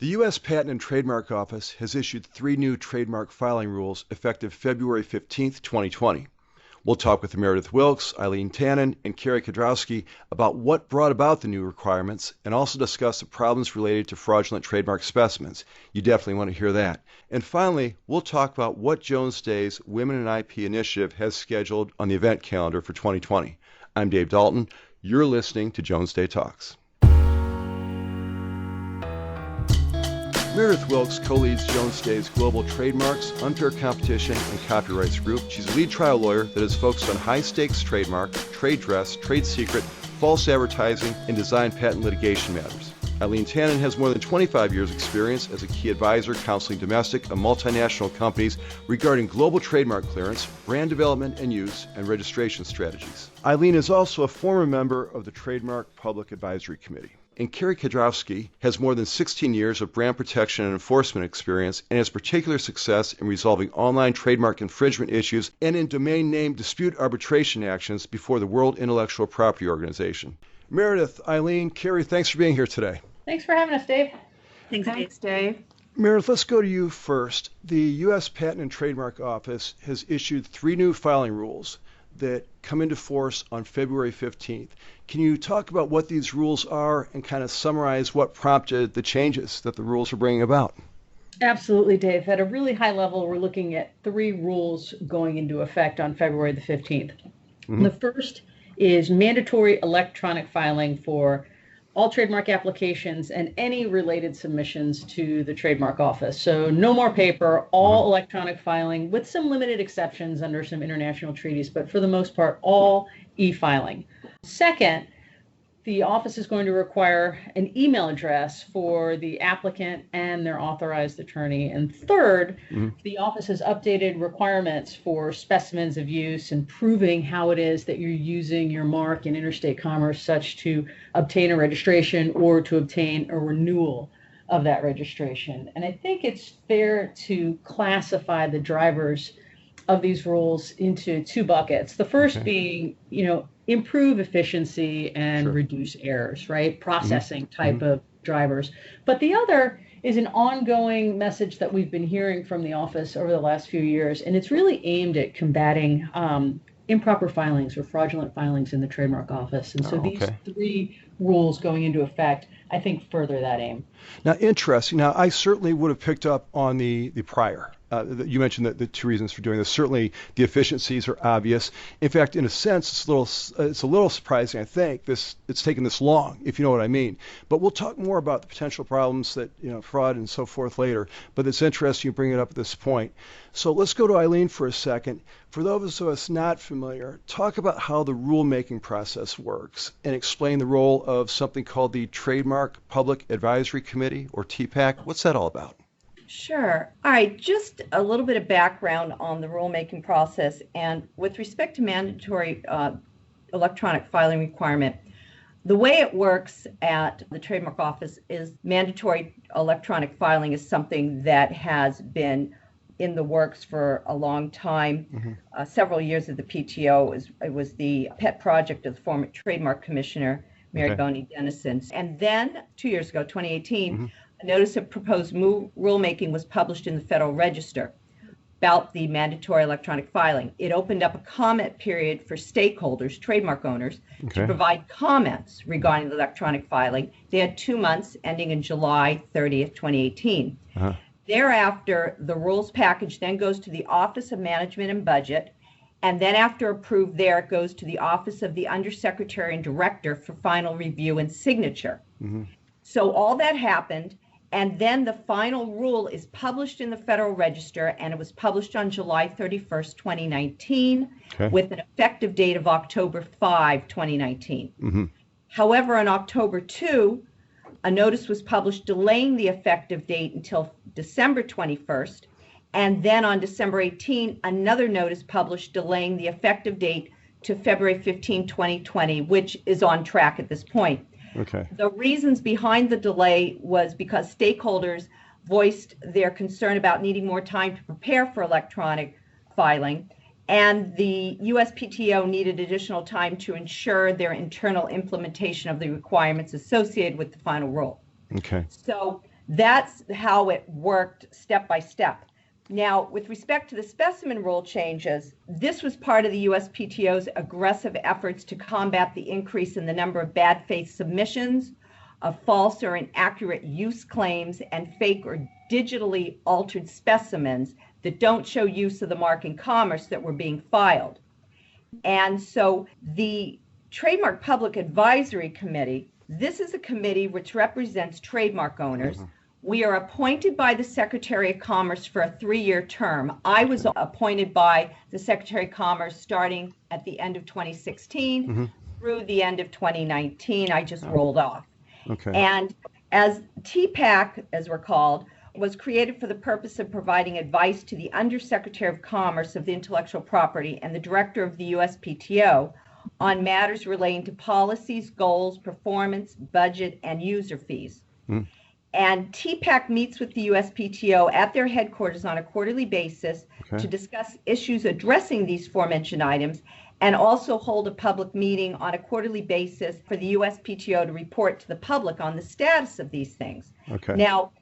The U.S. Patent and Trademark Office has issued 3 new trademark filing rules effective February 15, 2020. We'll talk with Meredith Wilkes, Eileen Tannen, and Carrie Kudrowski about what brought about the new requirements and also discuss the problems related to fraudulent trademark specimens. You definitely want to hear that. And finally, we'll talk about what Jones Day's Women in IP initiative has scheduled on the event calendar for 2020. I'm Dave Dalton. You're listening to Jones Day Talks. Meredith Wilkes co-leads Jones Day's Global Trademarks, Unfair Competition, and Copyrights Group. She's a lead trial lawyer that is focused on high-stakes trademark, trade dress, trade secret, false advertising, and design patent litigation matters. Eileen Tannen has more than 25 years' experience as a key advisor counseling domestic and multinational companies regarding global trademark clearance, brand development and use, and registration strategies. Eileen is also a former member of the Trademark Public Advisory Committee. And Carrie Kudrowski has more than 16 years of brand protection and enforcement experience and has particular success in resolving online trademark infringement issues and in domain name dispute arbitration actions before the World Intellectual Property Organization. Meredith, Eileen, Carrie, thanks for being here today. Thanks for having us, Dave. Thanks, Dave. Meredith, let's go to you first. The U.S. Patent and Trademark Office has issued 3 new filing rules that come into force on February 15th. Can you talk about what these rules are and kind of summarize what prompted the changes that the rules are bringing about? Absolutely, Dave. At a really high level, we're looking at 3 rules going into effect on February the 15th. The first is mandatory electronic filing for all trademark applications and any related submissions to the Trademark Office. So no more paper, all electronic filing, with some limited exceptions under some international treaties, but for the most part, all e-filing. Second, the office is going to require an email address for the applicant and their authorized attorney. And third, the office has updated requirements for specimens of use and proving how it is that you're using your mark in interstate commerce such to obtain a registration or to obtain a renewal of that registration. And I think it's fair to classify the drivers of these rules into 2 buckets. The first being, improve efficiency and reduce errors, right? Processing type of drivers. But the other is an ongoing message that we've been hearing from the office over the last few years, and it's really aimed at combating improper filings or fraudulent filings in the Trademark Office. And so these 3 rules going into effect, I think, further that aim. Now, interesting. Now, I certainly would have picked up on the prior. You mentioned the 2 reasons for doing this. Certainly, the efficiencies are obvious. In fact, in a sense, it's a little surprising. I think it's taken this long, if you know what I mean. But we'll talk more about the potential problems that fraud and so forth later. But it's interesting you bring it up at this point. So let's go to Eileen for a second. For those of us not familiar, talk about how the rulemaking process works and explain the role of something called the Trademark Public Advisory Committee, or TPAC. What's that all about? Sure. All right, just a little bit of background on the rulemaking process. And with respect to mandatory electronic filing requirement, the way it works at the Trademark Office is mandatory electronic filing is something that has been in the works for a long time, several years at the PTO. It was the pet project of the former Trademark Commissioner, Mary Boney Dennison. And then 2 years ago, 2018, a notice of proposed rulemaking was published in the Federal Register about the mandatory electronic filing. It opened up a comment period for stakeholders, trademark owners, to provide comments regarding the electronic filing. They had 2 months ending in July 30th, 2018. Thereafter, the rules package then goes to the Office of Management and Budget, and then after approved there, it goes to the Office of the Undersecretary and Director for final review and signature. So all that happened. And then the final rule is published in the Federal Register, and it was published on July 31st, 2019, with an effective date of October 5, 2019. However, on October 2, a notice was published delaying the effective date until December 21st, and then on December 18, another notice published delaying the effective date to February 15, 2020, which is on track at this point. The reasons behind the delay was because stakeholders voiced their concern about needing more time to prepare for electronic filing, and the USPTO needed additional time to ensure their internal implementation of the requirements associated with the final rule. Okay. So that's how it worked step by step. Now, with respect to the specimen rule changes, this was part of the USPTO's aggressive efforts to combat the increase in the number of bad faith submissions of false or inaccurate use claims and fake or digitally altered specimens that don't show use of the mark in commerce that were being filed. And so the Trademark Public Advisory Committee, this is a committee which represents trademark owners. We are appointed by the Secretary of Commerce for a 3-year term. I was appointed by the Secretary of Commerce starting at the end of 2016 through the end of 2019. I just rolled off. Okay. And as TPAC, as we're called, was created for the purpose of providing advice to the Undersecretary of Commerce of the Intellectual Property and the Director of the USPTO on matters relating to policies, goals, performance, budget, and user fees. And TPAC meets with the USPTO at their headquarters on a quarterly basis to discuss issues addressing these aforementioned items, and also hold a public meeting on a quarterly basis for the USPTO to report to the public on the status of these things. Okay. Now,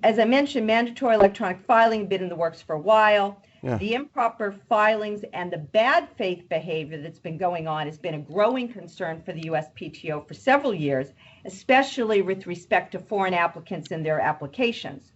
as I mentioned, mandatory electronic filing has been in the works for a while. The improper filings and the bad faith behavior that's been going on has been a growing concern for the USPTO for several years, especially with respect to foreign applicants and their applications.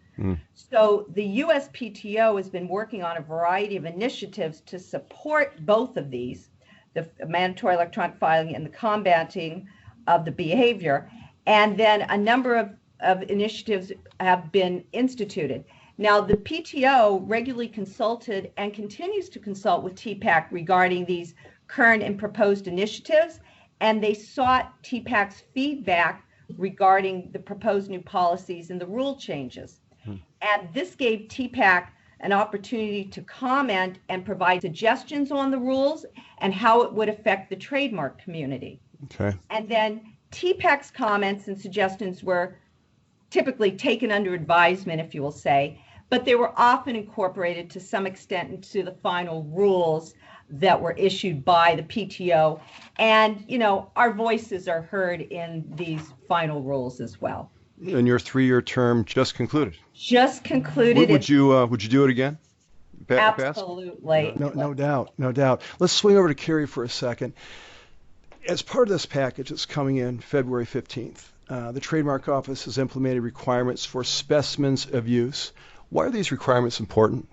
So the USPTO has been working on a variety of initiatives to support both of these, the mandatory electronic filing and the combating of the behavior. And then a number of initiatives have been instituted. Now, the PTO regularly consulted and continues to consult with TPAC regarding these current and proposed initiatives, and they sought TPAC's feedback regarding the proposed new policies and the rule changes. And this gave TPAC an opportunity to comment and provide suggestions on the rules and how it would affect the trademark community. Okay. And then TPAC's comments and suggestions were typically taken under advisement, if you will say, but they were often incorporated to some extent into the final rules that were issued by the PTO. And, you know, our voices are heard in these final rules as well. And your 3-year term just concluded. Just concluded. Would you do it again? Absolutely. No doubt. Let's swing over to Carrie for a second. As part of this package that's coming in February 15th, the Trademark Office has implemented requirements for specimens of use. Why are these requirements important?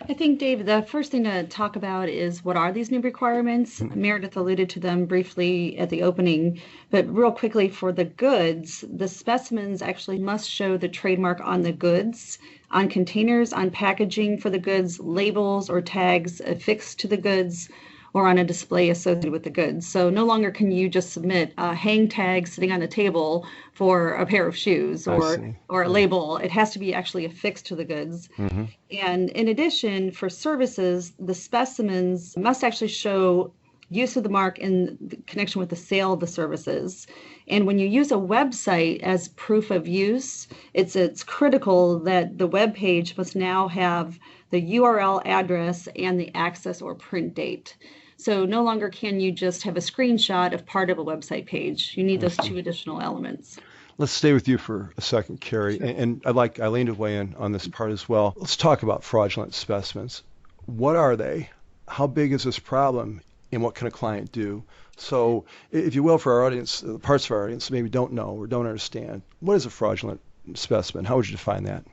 I think, Dave, the first thing to talk about is what are these new requirements? Meredith alluded to them briefly at the opening, but real quickly for the goods, the specimens actually must show the trademark on the goods, on containers, on packaging for the goods, labels or tags affixed to the goods, or on a display associated with the goods. So no longer can you just submit a hang tag sitting on the table for a pair of shoes or a label. It has to be actually affixed to the goods. And in addition, for services, the specimens must actually show use of the mark in connection with the sale of the services. And when you use a website as proof of use, it's critical that the web page must now have the URL address and the access or print date. So no longer can you just have a screenshot of part of a website page. You need those 2 additional elements. Let's stay with you for a second, Carrie, and I'd like Eileen to weigh in on this part as well. Let's talk about fraudulent specimens. What are they? How big is this problem? And what can a client do? So, if you will, for our audience, the parts of our audience maybe don't know or don't understand, what is a fraudulent specimen? How would you define that?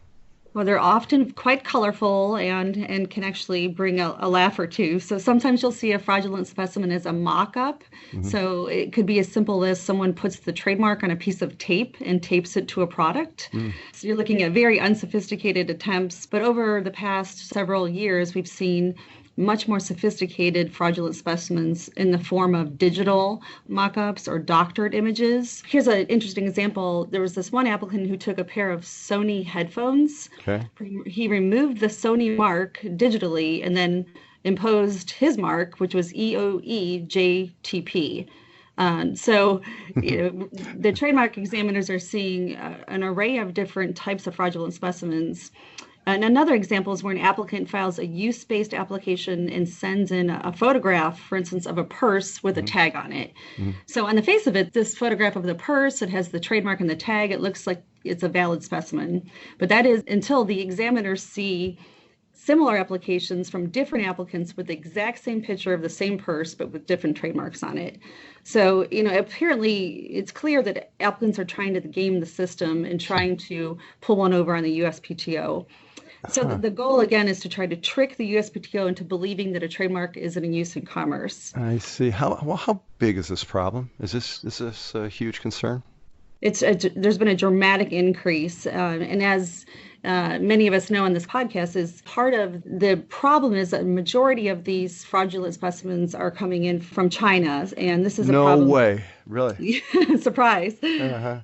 Well, they're often quite colorful and can actually bring a laugh or two. So sometimes you'll see a fraudulent specimen as a mock-up. So it could be as simple as someone puts the trademark on a piece of tape and tapes it to a product. So you're looking at very unsophisticated attempts. But over the past several years, we've seen much more sophisticated fraudulent specimens in the form of digital mock-ups or doctored images. Here's an interesting example. There was this one applicant who took a pair of Sony headphones. He removed the Sony mark digitally and then imposed his mark, which was EOEJTP. So the trademark examiners are seeing an array of different types of fraudulent specimens. And another example is where an applicant files a use-based application and sends in a photograph, for instance, of a purse with a tag on it. So on the face of it, this photograph of the purse, it has the trademark and the tag. It looks like it's a valid specimen. But that is until the examiners see similar applications from different applicants with the exact same picture of the same purse, but with different trademarks on it. So, apparently it's clear that applicants are trying to game the system and trying to pull one over on the USPTO. So the goal, again, is to try to trick the USPTO into believing that a trademark is in use in commerce. I see. How big is this problem? Is this a huge concern? There's been a dramatic increase, and as many of us know on this podcast, is part of the problem is that a majority of these fraudulent specimens are coming in from China, and this is a problem. No way, really? Surprise. Uh-huh.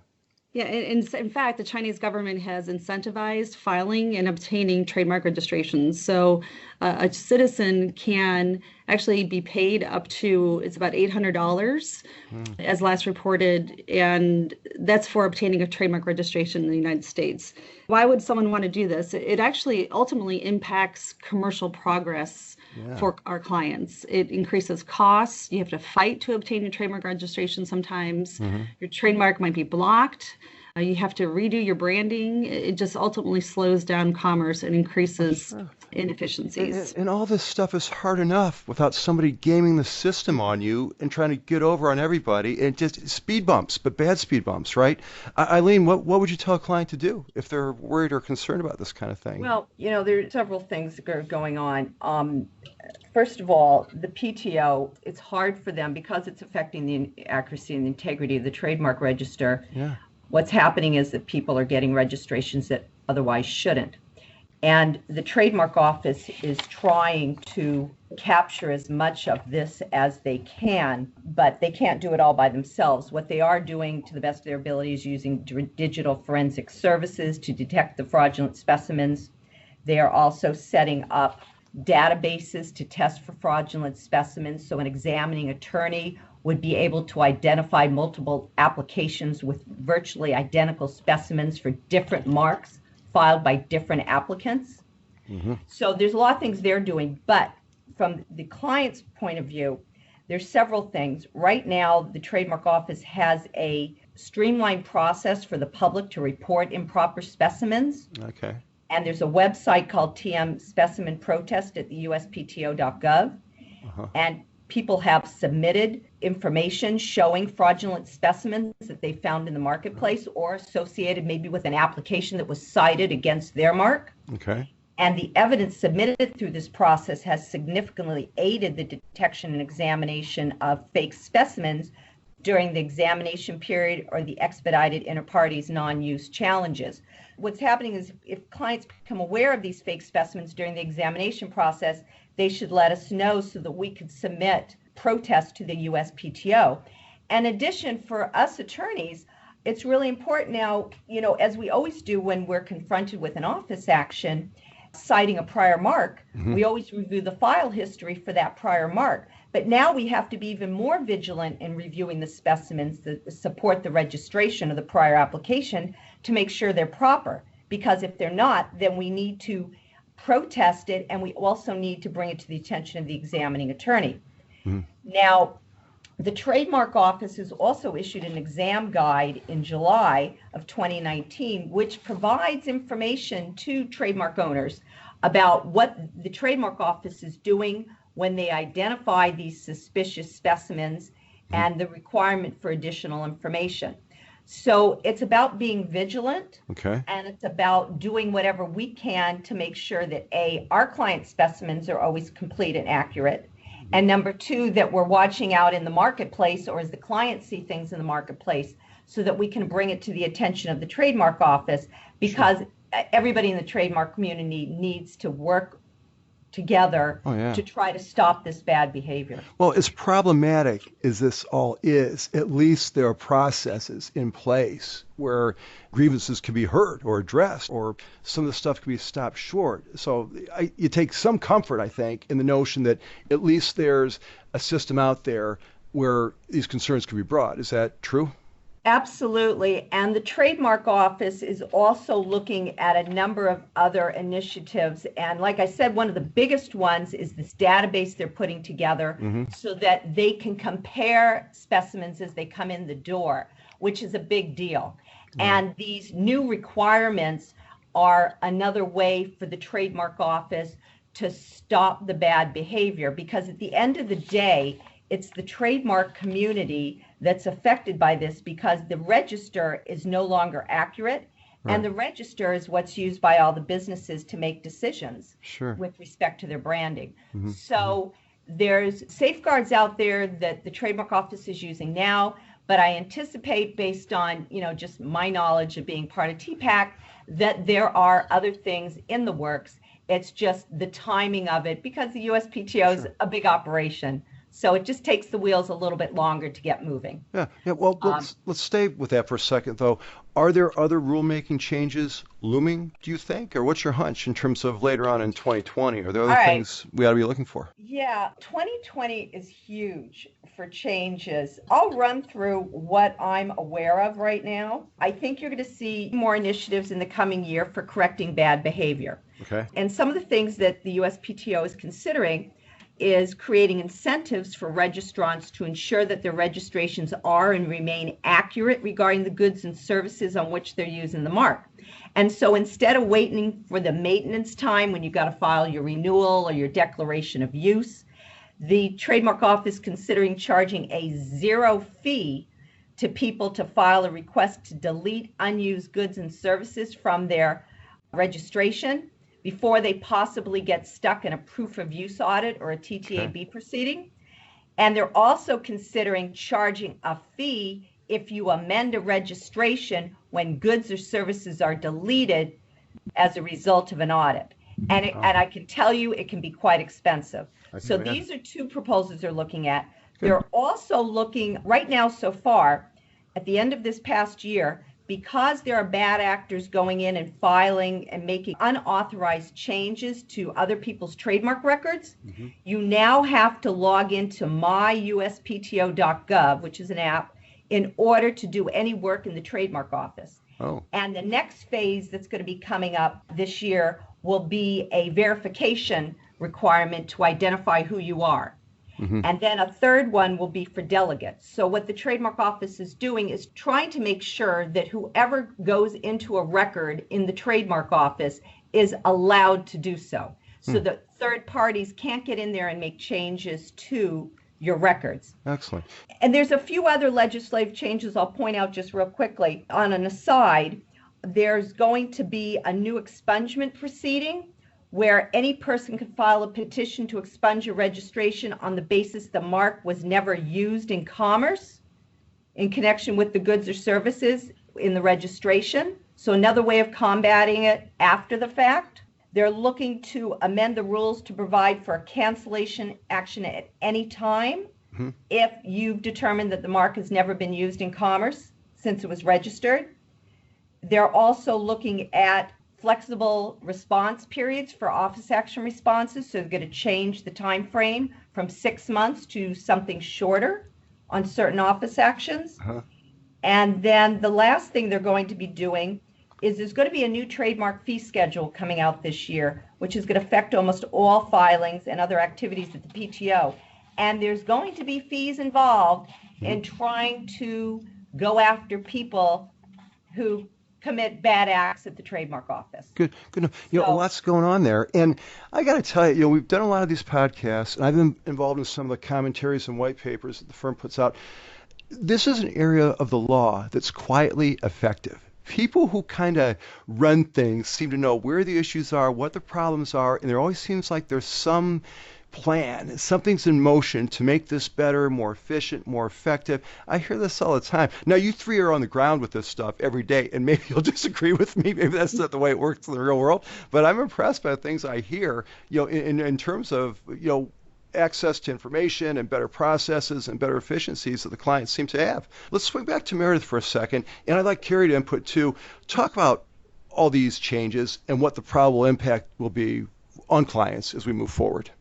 Yeah, in fact, the Chinese government has incentivized filing and obtaining trademark registrations. So a citizen can actually be paid up to, it's about $800 as last reported, and that's for obtaining a trademark registration in the United States. Why would someone want to do this? It actually ultimately impacts commercial progress for our clients. It increases costs. You have to fight to obtain a trademark registration sometimes. Your trademark might be blocked. You have to redo your branding. It just ultimately slows down commerce and increases inefficiencies. And all this stuff is hard enough without somebody gaming the system on you and trying to get over on everybody. And just speed bumps, but bad speed bumps, right? Eileen, what would you tell a client to do if they're worried or concerned about this kind of thing? Well, there are several things that are going on. First of all, the PTO, it's hard for them because it's affecting the accuracy and the integrity of the trademark register. Yeah. What's happening is that people are getting registrations that otherwise shouldn't. And the Trademark Office is trying to capture as much of this as they can, but they can't do it all by themselves. What they are doing to the best of their ability is using digital forensic services to detect the fraudulent specimens. They are also setting up databases to test for fraudulent specimens, so an examining attorney would be able to identify multiple applications with virtually identical specimens for different marks filed by different applicants. So there's a lot of things they're doing, but from the client's point of view, there's several things. Right now, the Trademark Office has a streamlined process for the public to report improper specimens. Okay. And there's a website called TM Specimen Protest at the USPTO.gov. And people have submitted information showing fraudulent specimens that they found in the marketplace or associated maybe with an application that was cited against their mark. Okay. And the evidence submitted through this process has significantly aided the detection and examination of fake specimens during the examination period or the expedited inter partes non-use challenges. What's happening is if clients become aware of these fake specimens during the examination process, they should let us know so that we could submit protests to the USPTO. In addition, for us attorneys, it's really important now, as we always do when we're confronted with an office action, citing a prior mark, we always review the file history for that prior mark. But now we have to be even more vigilant in reviewing the specimens that support the registration of the prior application to make sure they're proper. Because if they're not, then we need to protest it, and we also need to bring it to the attention of the examining attorney. Now, the Trademark Office has also issued an exam guide in July of 2019, which provides information to trademark owners about what the Trademark Office is doing when they identify these suspicious specimens and the requirement for additional information. So it's about being vigilant, and it's about doing whatever we can to make sure that our client specimens are always complete and accurate, and number two, that we're watching out in the marketplace or as the clients see things in the marketplace so that we can bring it to the attention of the Trademark Office, because everybody in the trademark community needs to work together to try to stop this bad behavior. Well, as problematic as this all is, at least there are processes in place where grievances can be heard or addressed, or some of the stuff can be stopped short. So you take some comfort, I think, in the notion that at least there's a system out there where these concerns can be brought. Is that true? Absolutely. And the Trademark Office is also looking at a number of other initiatives. And like I said, one of the biggest ones is this database they're putting together so that they can compare specimens as they come in the door, which is a big deal. And these new requirements are another way for the Trademark Office to stop the bad behavior, because at the end of the day, it's the trademark community that's affected by this, because the register is no longer accurate. Right. And the register is what's used by all the businesses to make decisions with respect to their branding. So there's safeguards out there that the Trademark Office is using now, but I anticipate, based on, just my knowledge of being part of TPAC, that there are other things in the works. It's just the timing of it, because the USPTO is a big operation. So it just takes the wheels a little bit longer to get moving. Yeah. Well, let's stay with that for a second, though. Are there other rulemaking changes looming, do you think? Or what's your hunch in terms of later on in 2020? Are there other things we ought to be looking for? Yeah, 2020 is huge for changes. I'll run through what I'm aware of right now. I think you're going to see more initiatives in the coming year for correcting bad behavior. Okay. And some of the things that the USPTO is considering is creating incentives for registrants to ensure that their registrations are and remain accurate regarding the goods and services on which they're using the mark. And so instead of waiting for the maintenance time when you've got to file your renewal or your declaration of use, the Trademark Office is considering charging a zero fee to people to file a request to delete unused goods and services from their registration before they possibly get stuck in a proof of use audit or a TTAB proceeding. And they're also considering charging a fee if you amend a registration when goods or services are deleted as a result of an audit. And I can tell you it can be quite expensive. So these are two proposals they're looking at. They're also looking right now, so far, at the end of this past year, because there are bad actors going in and filing and making unauthorized changes to other people's trademark records, you now have to log into myuspto.gov, which is an app, in order to do any work in the Trademark Office. And the next phase that's going to be coming up this year will be a verification requirement to identify who you are. And then a third one will be for delegates. So what the Trademark Office is doing is trying to make sure that whoever goes into a record in the Trademark Office is allowed to do so. So that third parties can't get in there and make changes to your records. Excellent. And there's a few other legislative changes I'll point out just real quickly. On an aside, there's going to be a new expungement proceeding where any person can file a petition to expunge a registration on the basis the mark was never used in commerce in connection with the goods or services in the registration. So another way of combating it after the fact. They're looking to amend the rules to provide for a cancellation action at any time if you've determined that the mark has never been used in commerce since it was registered. They're also looking at flexible response periods for office action responses. So they're going to change the time frame from 6 months to something shorter on certain office actions. And then the last thing they're going to be doing is there's going to be a new trademark fee schedule coming out this year, which is going to affect almost all filings and other activities at the PTO. And there's going to be fees involved in trying to go after people who commit bad acts at the Trademark Office. Good. Lots going on there. And I got to tell you, we've done a lot of these podcasts, and I've been involved in some of the commentaries and white papers that the firm puts out. This is an area of the law that's quietly effective. People who kind of run things seem to know where the issues are, what the problems are, and there always seems like there's some plan, something's in motion to make this better, more efficient, more effective. I hear this all the time. Now, you three are on the ground with this stuff every day, and maybe you'll disagree with me. Maybe that's not the way it works in the real world, but I'm impressed by the things I hear, in terms of, access to information and better processes and better efficiencies that the clients seem to have. Let's swing back to Meredith for a second, and I'd like Carrie to input too. Talk about all these changes and what the probable impact will be on clients as we move forward.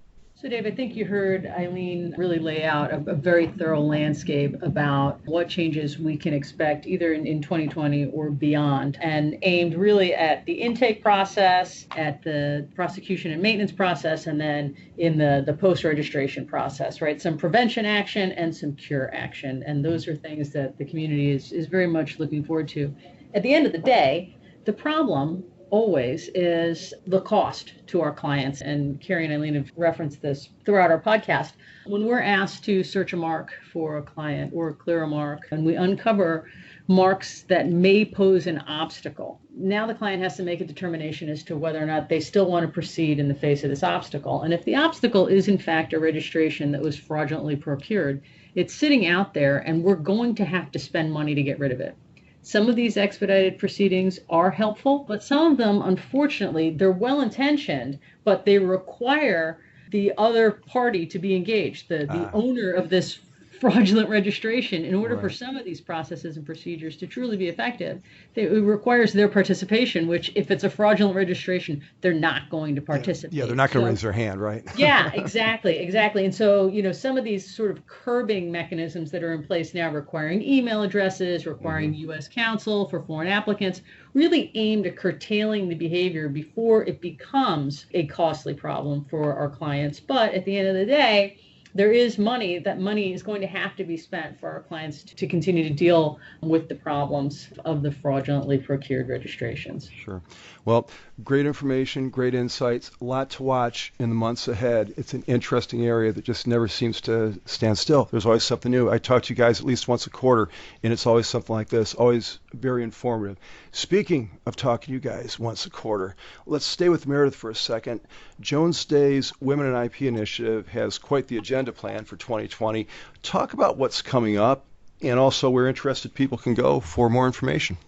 So, Dave, I think you heard Eileen really lay out a very thorough landscape about what changes we can expect either in 2020 or beyond, and aimed really at the intake process, at the prosecution and maintenance process, and then in the post-registration process, right? Some prevention action and some cure action. And those are things that the community is very much looking forward to. At the end of the day, the problem always is the cost to our clients. And Carrie and Eileen have referenced this throughout our podcast. When we're asked to search a mark for a client or clear a mark, and we uncover marks that may pose an obstacle, now the client has to make a determination as to whether or not they still want to proceed in the face of this obstacle. And if the obstacle is in fact a registration that was fraudulently procured, it's sitting out there and we're going to have to spend money to get rid of it. Some of these expedited proceedings are helpful, but some of them, unfortunately, they're well-intentioned, but they require the other party to be engaged, the owner of this fraudulent registration. In order for some of these processes and procedures to truly be effective, it requires their participation, which if it's a fraudulent registration, they're not going to participate. Yeah, they're not going to raise their hand, right? Yeah, exactly. And so, some of these sort of curbing mechanisms that are in place now, requiring email addresses, requiring U.S. counsel for foreign applicants, really aimed at curtailing the behavior before it becomes a costly problem for our clients. But at the end of the day, there is money. That money is going to have to be spent for our clients to continue to deal with the problems of the fraudulently procured registrations. Sure. Well, great information, great insights, a lot to watch in the months ahead. It's an interesting area that just never seems to stand still. There's always something new. I talk to you guys at least once a quarter, and it's always something like this, always very informative. Speaking of talking to you guys once a quarter, let's stay with Meredith for a second. Jones Day's Women in IP initiative has quite the agenda plan for 2020. Talk about what's coming up and also where interested people can go for more information.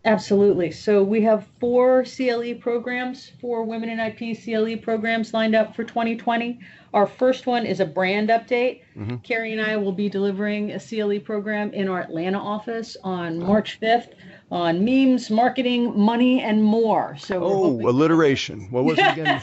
Absolutely. So we have 4 CLE programs, 4 Women in IP CLE programs lined up for 2020. Our first one is a brand update. Carrie and I will be delivering a CLE program in our Atlanta office on March 5th on memes, marketing, money, and more. So alliteration. What was it again?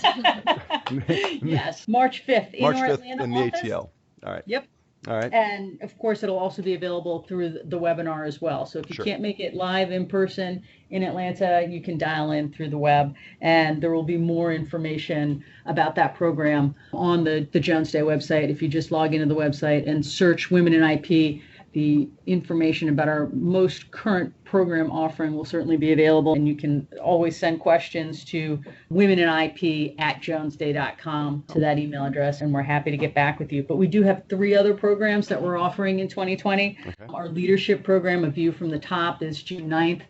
Yes, March 5th in March our 5th Atlanta in the office. ATL. All right. Yep. All right. And of course, it'll also be available through the webinar as well. So if you can't make it live in person in Atlanta, you can dial in through the web, and there will be more information about that program on the Jones Day website. If you just log into the website and search Women in IP, the information about our most current program offering will certainly be available. And you can always send questions to womeninip@jonesday.com to that email address, and we're happy to get back with you. But we do have 3 other programs that we're offering in 2020. Our leadership program, A View from the Top, is June 9th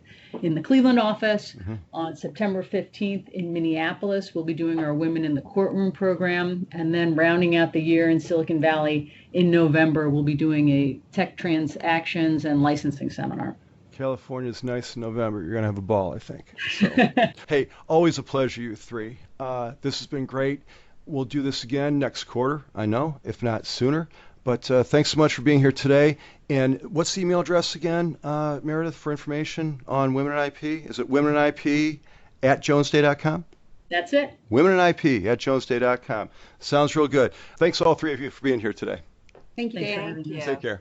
in the Cleveland office. On September 15th in Minneapolis, we'll be doing our Women in the Courtroom program. And then rounding out the year in Silicon Valley in November, we'll be doing a tech transactions and licensing seminar. California's nice in November. You're going to have a ball, I think. So, hey, always a pleasure, you 3. This has been great. We'll do this again next quarter, I know, if not sooner. But thanks so much for being here today. And what's the email address again, Meredith, for information on Women in IP? Is it womeninip@jonesday.com? That's it. womeninip@jonesday.com. Sounds real good. Thanks all 3 of you for being here today. Thank you, Dave. Thank you. Take care.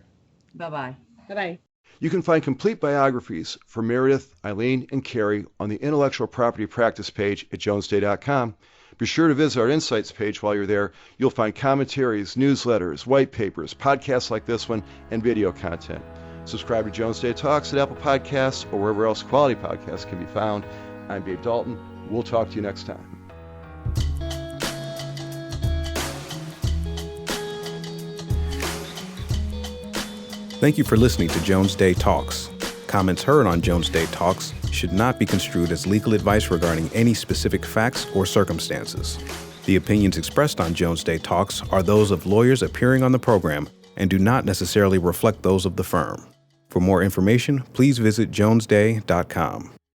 Bye-bye. Bye-bye. You can find complete biographies for Meredith, Eileen, and Carrie on the Intellectual Property Practice page at jonesday.com. Be sure to visit our Insights page while you're there. You'll find commentaries, newsletters, white papers, podcasts like this one, and video content. Subscribe to Jones Day Talks at Apple Podcasts or wherever else quality podcasts can be found. I'm Dave Dalton. We'll talk to you next time. Thank you for listening to Jones Day Talks. Comments heard on Jones Day Talks should not be construed as legal advice regarding any specific facts or circumstances. The opinions expressed on Jones Day Talks are those of lawyers appearing on the program and do not necessarily reflect those of the firm. For more information, please visit jonesday.com.